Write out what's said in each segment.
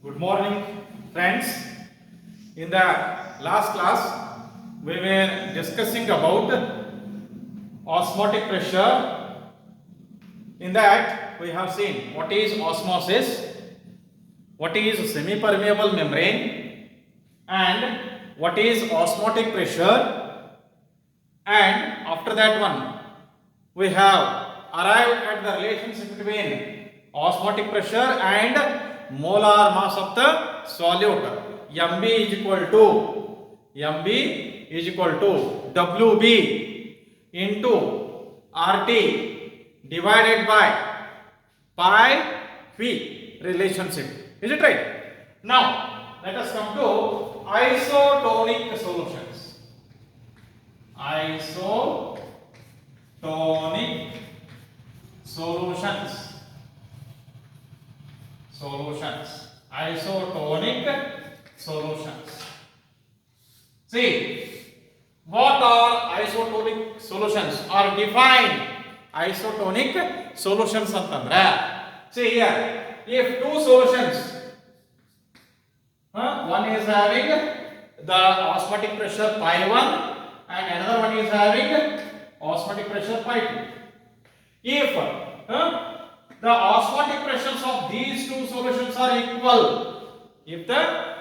Good morning, friends. In the last class, we were discussing about osmotic pressure. In that, we have seen what is osmosis, what is semi-permeable membrane, and what is osmotic pressure. And after that one, we have arrived at the relationship between osmotic pressure and molar mass of the solute. Mb is equal to Wb into RT divided by pi V relationship. Is it right? Now let us come to isotonic solutions. Isotonic solutions. Isotonic solutions. See, what are isotonic solutions? Are defined isotonic solutions antandre. See here, if two solutions, one is having the osmotic pressure pi 1 and another one is having osmotic pressure pi 2. If the osmotic pressures of these two solutions are equal, if the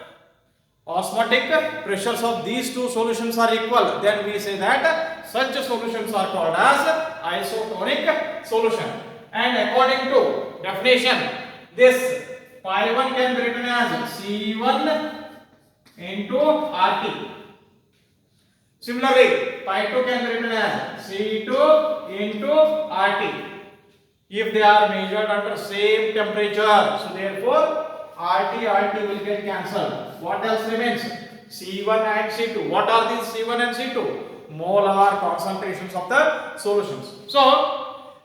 osmotic pressures of these two solutions are equal, then we say that such solutions are called as isotonic solution. And according to definition, this pi 1 can be written as C1 into RT. Similarly, pi 2 can be written as C2 into RT. If they are measured under same temperature, so therefore RT will get cancelled. What else remains? C1 and C2. What are these C1 and C2? Molar concentrations of the solutions. So,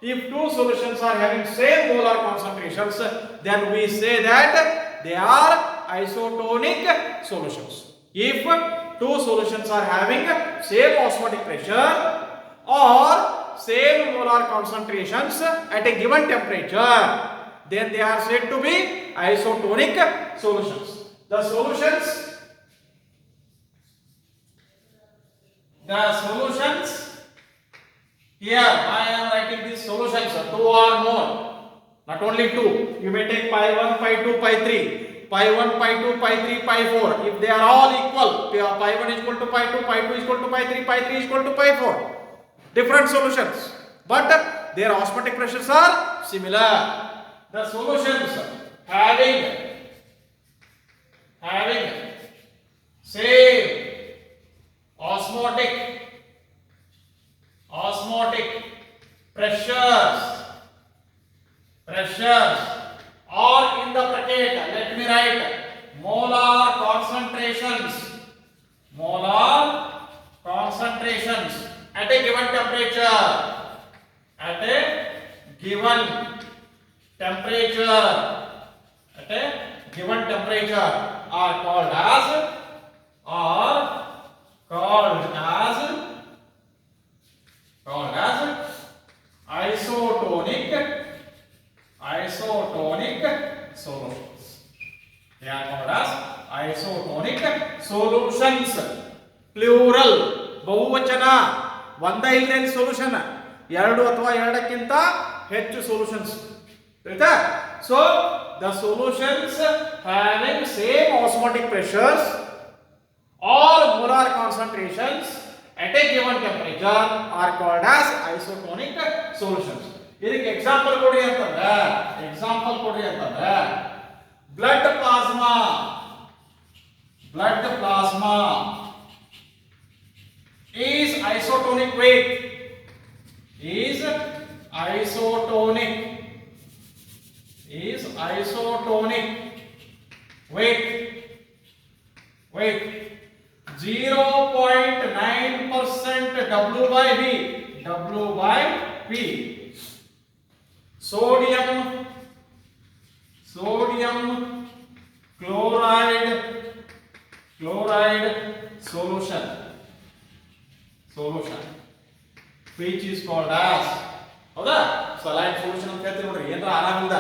if two solutions are having same molar concentrations, then we say that they are isotonic solutions. If two solutions are having same osmotic pressure or same molar concentrations at a given temperature, then they are said to be isotonic solutions. The solutions here, I am writing these solutions, 2 or more, not only 2. You may take pi 1, pi 2, pi 3, pi 1, pi 2, pi 3, pi 4. If they are all equal, pi 1 is equal to pi 2, pi 2 is equal to pi 3, pi 3 is equal to pi 4. Different solutions, but their osmotic pressures are similar. The solutions having same osmotic pressures or in the bracket, let me write molar concentrations at a given temperature are called as isotonic solutions. They are called as isotonic solutions. Plural, ಬಹುವಚನ, ಒಂದ ಇಲ್ಲದೆ solution, ಎರಡು ಅಥವಾ ಎರಡಕ್ಕಿಂತ ಹೆಚ್ಚು solutions. ಆಯ್ತಾ? So the solutions having same osmotic pressures or molar concentrations at a given temperature are called as isotonic solutions. ಇದಕ್ಕೆ example ಕೊಡಿ ಅಂತಂದ್ರೆ blood plasma is isotonic weight, weight 0.9% W by V. Sodium chloride solution which is called as, ಹೌದಾ? saline solution ಅಂತ ಹೇಳ್ತೀವಿ ನೋಡ್ರಿ, ಏನಾರ ಆರಾಮಿಲ್ಲ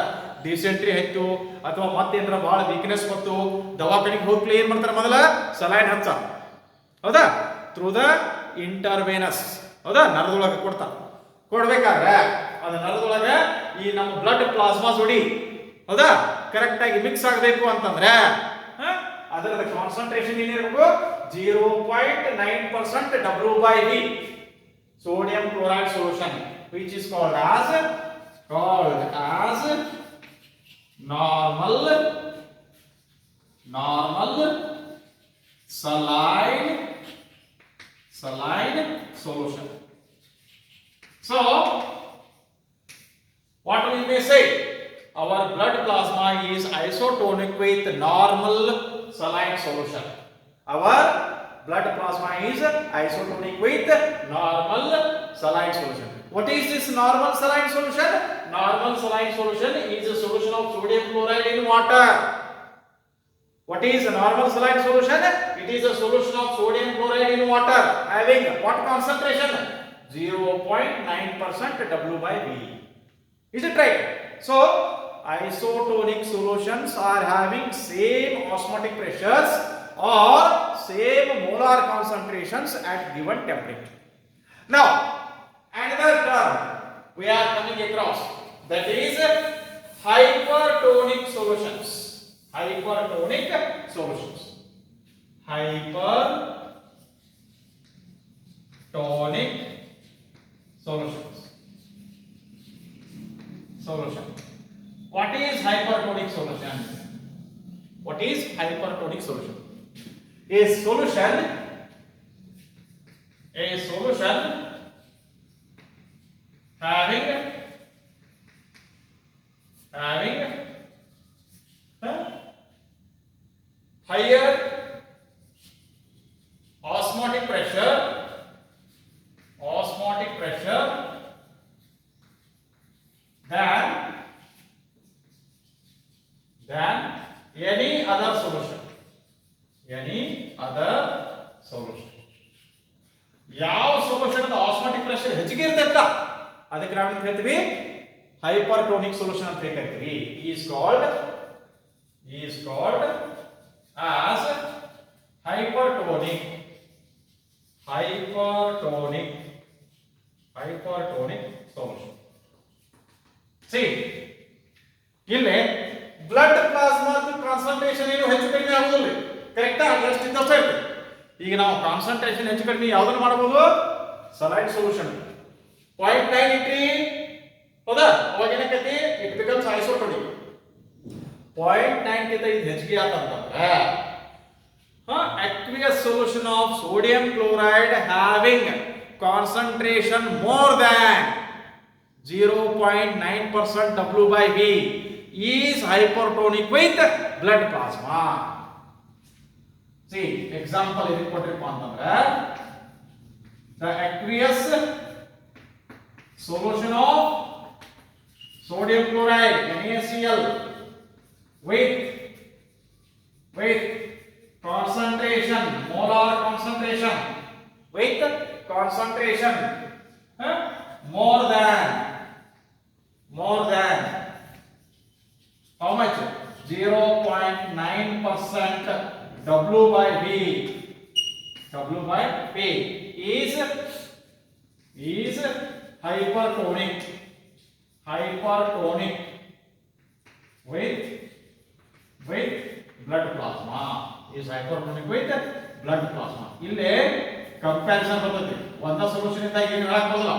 dysentery ಹೆಚ್ಚು ಅಥವಾ ಮತ್ತೇನಾರ ಬಹಳ ವೀಕ್ನೆಸ್ ಬಂತು ದವಾಖಾನಿಗೆ ಹೋಗ್ಲಿ ಏನ್ ಮಾಡ್ತಾರೆ ಮೊದಲ ಸಲೈನ್ ಹಚ್ಚ ಹೌದಾ ಥ್ರೂ ದ ಇಂಟರ್ವೇನಸ್ ಹೌದಾ ನರದೊಳಗೆ ಕೊಡ್ತಾರೆ ಕೊಡ್ಬೇಕಾದ್ರೆ ಅದು ನರದೊಳಗೆ ಈ ನಮ್ಮ ಬ್ಲಡ್ ಪ್ಲಾಸ್ಮಾ ಜೋಡಿ ಹೌದಾ ಕರೆಕ್ಟ್ ಆಗಿ ಮಿಕ್ಸ್ ಆಗಬೇಕು ಅಂತಂದ್ರೆ ಅದರ ಕಾನ್ಸಂಟ್ರೇಷನ್ ಏನಿರಬೇಕು 0.9% W/V sodium chloride solution which is called as normal saline solution. So what we may say, our blood plasma is isotonic with normal saline solution. Our blood plasma is isotonic with normal saline solution. What is this normal saline solution? Normal saline solution is a solution of sodium chloride in water. What is a normal saline solution? It is a solution of sodium chloride in water having what concentration? 0.9% W/V. Is it right? So isotonic solutions are having same osmotic pressures or same molar concentrations at given temperature. Now another term we are coming across, that is hypertonic solutions. Hypertonic solutions. Hypertonic solutions. What is hypertonic solution? What is hypertonic solution? A solution having higher osmotic pressure than any other solution. ಯಾವ solution osmotic pressure ಹೆಚ್ಚಿಗೆ ಇರ್ತೈತಲ್ಲ ಅದಕ್ಕೆ ನಾವು ಏನು ಹೇಳ್ತೀವಿ ಹೈಪರ್ಟೋನಿಕ್ solution ಅಂತ ಹೇಳ್ತೀವಿ. is called as hypertonic solution. See, ಇಲ್ಲಿ ಬ್ಲಡ್ ಪ್ಲಾಸ್ಮಾ ಕಾನ್ಸಂಟ್ರೇಷನ್ ಏನು ಹೆಚ್ಚು ಕಡಿಮೆ ಆಗುದಿಲ್ಲ, ಕರೆಕ್ಟಾ? ಎಷ್ಟು ಇದ್ದಷ್ಟೇ ಇರ್ತದೆ. ಈಗ ನಾವು ಕಾನ್ಸಂಟ್ರೇಷನ್ ಹೆಚ್ಚು ಕಡಿಮೆ ಯಾವ್ದನ್ನು ಮಾಡಬಹುದು? ಸಲೈನ್ ಸೊಲ್ಯೂಷನ್ 0.9 ಇಟ್ರಿ ಹೌದಾ, ಅವಾಗ ಏನಾಕೈತಿ? It becomes isotonic. 0.9 ಗಿಂತ ಇದು ಹೆಚ್ಚಿಗೆ ಆತಂತಂದ್ರೆ aqueous solution of sodium chloride having concentration more than 0.9% W/V is hypertonic with blood plasma. See, example is ಕೊಟ್ಟಿರಪ್ಪ ಅಂತಂದ್ರೆ the aqueous solution of sodium chloride NaCl with concentration, molar concentration, with concentration more than how much? 0.9% W/V is hypertonic with blood plasma. Is hypertonic with blood plasma. ಇಲ್ಲಿ comparison ಬರ್ತದೆ. ಒಂದ solution ಇಂದ ಏನು ಹೇಳಕ್ ಬರಲ್ಲ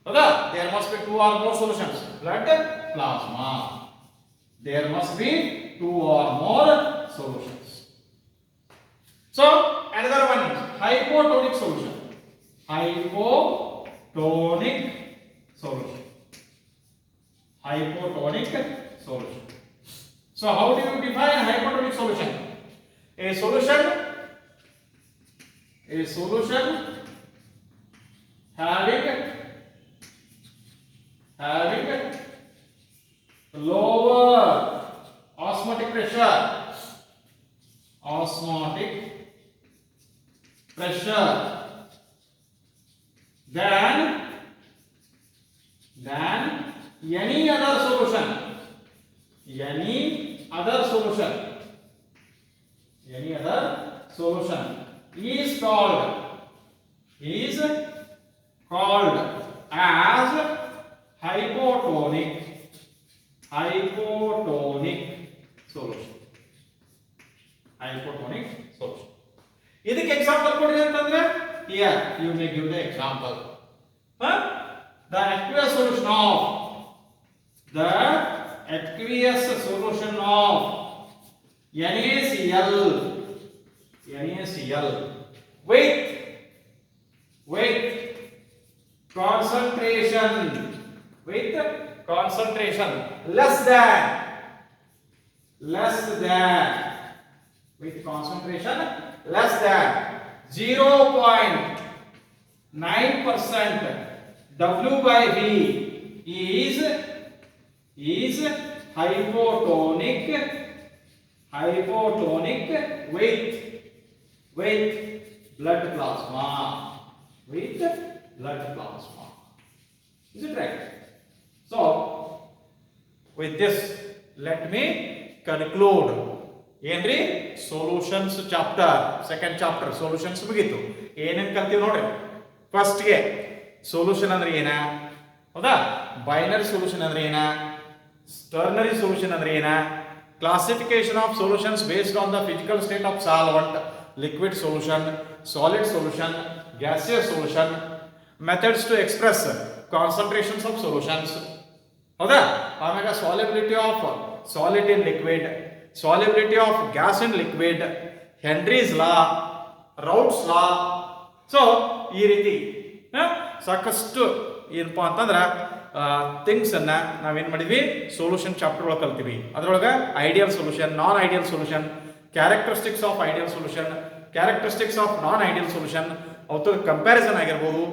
ಹೌದಾ? there must be two or more solutions. blood plasma, there must be two or more solutions. So another one is hypotonic solution. Hypotonic solution. So how do you define hypotonic solution? A solution having lower osmotic pressure than any other solution any other solution is called as hypotonic solution. ಇದಕ್ಕೆ example ಕೊಡಿ ಅಂತಂದ್ರೆ here you may give the example. The aqueous solution of NaCl with concentration less than with concentration less than 0.9% W/V is hypotonic with blood plasma. Is it right? So with this let me conclude. ಏನ್ರಿ solutions chapter, second chapter solutions ಮುಗೀತು. ಏನೇನ್ ಕಲ್ತೀವಿ ನೋಡ್ರಿ. First ಗೆ solution ಅಂದ್ರೆ ಏನ, ಹೌದಾ? Binary solution ಅಂದ್ರೆ ಏನ, ಟರ್ನರಿ ಸೊಲ್ಯೂಷನ್ ಅಂದ್ರೆ ಏನ, classification of solutions based on the physical state of solvent, liquid solution, solid solution, gaseous solution, methods to express concentrations of solutions, ಹೌದಾ? ಆಮೇಲೆ solubility of solid in liquid, solubility of gas in liquid, Henry's law, Raoult's law. So ಈ ರೀತಿ ಸಾಕಷ್ಟು ಏನಪ್ಪ ಅಂತಂದ್ರೆ things ಅನ್ನ ನಾವೇನ್ ಮಾಡಿದ್ವಿ ಸೊಲ್ಯೂಷನ್ ಚಾಪ್ಟರ್ ಒಳಗೆ ಕಲ್ತೀವಿ. ಅದರೊಳಗೆ ideal solution, non ideal solution, characteristics of ideal solution, characteristics of non ideal solution, ಅವತ್ತು ಕಂಪ್ಯಾರಿಸನ್ ಆಗಿರ್ಬೋದು,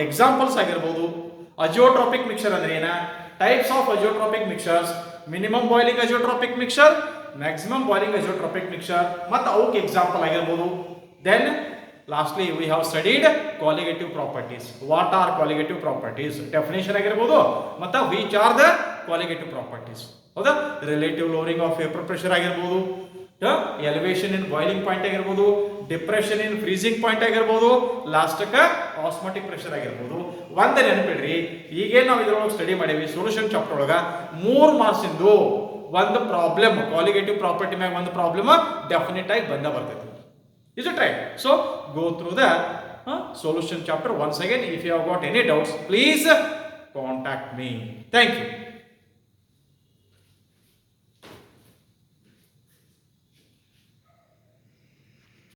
ಎಕ್ಸಾಂಪಲ್ಸ್ ಆಗಿರ್ಬೋದು, ಅಜಿಯೋಟ್ರೋಪಿಕ್ ಮಿಕ್ಸರ್ ಅಂದ್ರೆ ಏನ, types of azeotropic mixtures, minimum boiling azeotropic mixture, maximum boiling azeotropic mixture, ಮತ್ತು ಅವಕ್ಕೆ ಎಕ್ಸಾಂಪಲ್ ಆಗಿರ್ಬೋದು. Then lastly we have studied colligative properties. What are colligative properties definition ಆಗಿರ್ಬೋದು, ಮತ್ತು which are the colligative properties, ಹೌದಾ? Relative lowering of vapour pressure ಆಗಿರ್ಬೋದು, elevation ಇನ್ boiling point ಆಗಿರ್ಬೋದು, depression ಇನ್ freezing point ಆಗಿರ್ಬೋದು, ಲಾಸ್ಟಕ್ಕೆ osmotic pressure ಆಗಿರ್ಬೋದು. ಒಂದೇ ನೆನಪಿಡ್ರಿ, ಈಗೇನು ನಾವು ಇದ್ರೊಳಗೆ ಸ್ಟಡಿ ಮಾಡೀವಿ ಸೊಲ್ಯೂಷನ್ ಚಾಪ್ಟರ್ ಒಳಗೆ 3 ಮಾರ್ಕ್ಸ್ ಇಂದು ಒಂದು ಪ್ರಾಬ್ಲಮ್, ಕಾಲಿಗೇಟಿವ್ ಪ್ರಾಪರ್ಟಿ ಮ್ಯಾಗ ಒಂದು ಪ್ರಾಬ್ಲಮ್ ಡೆಫಿನೆಟ್ ಆಗಿ ಬರ್ತೈತಿ. Is it right? So go through the solution chapter once again. If you have got any doubts, please contact me. Thank you.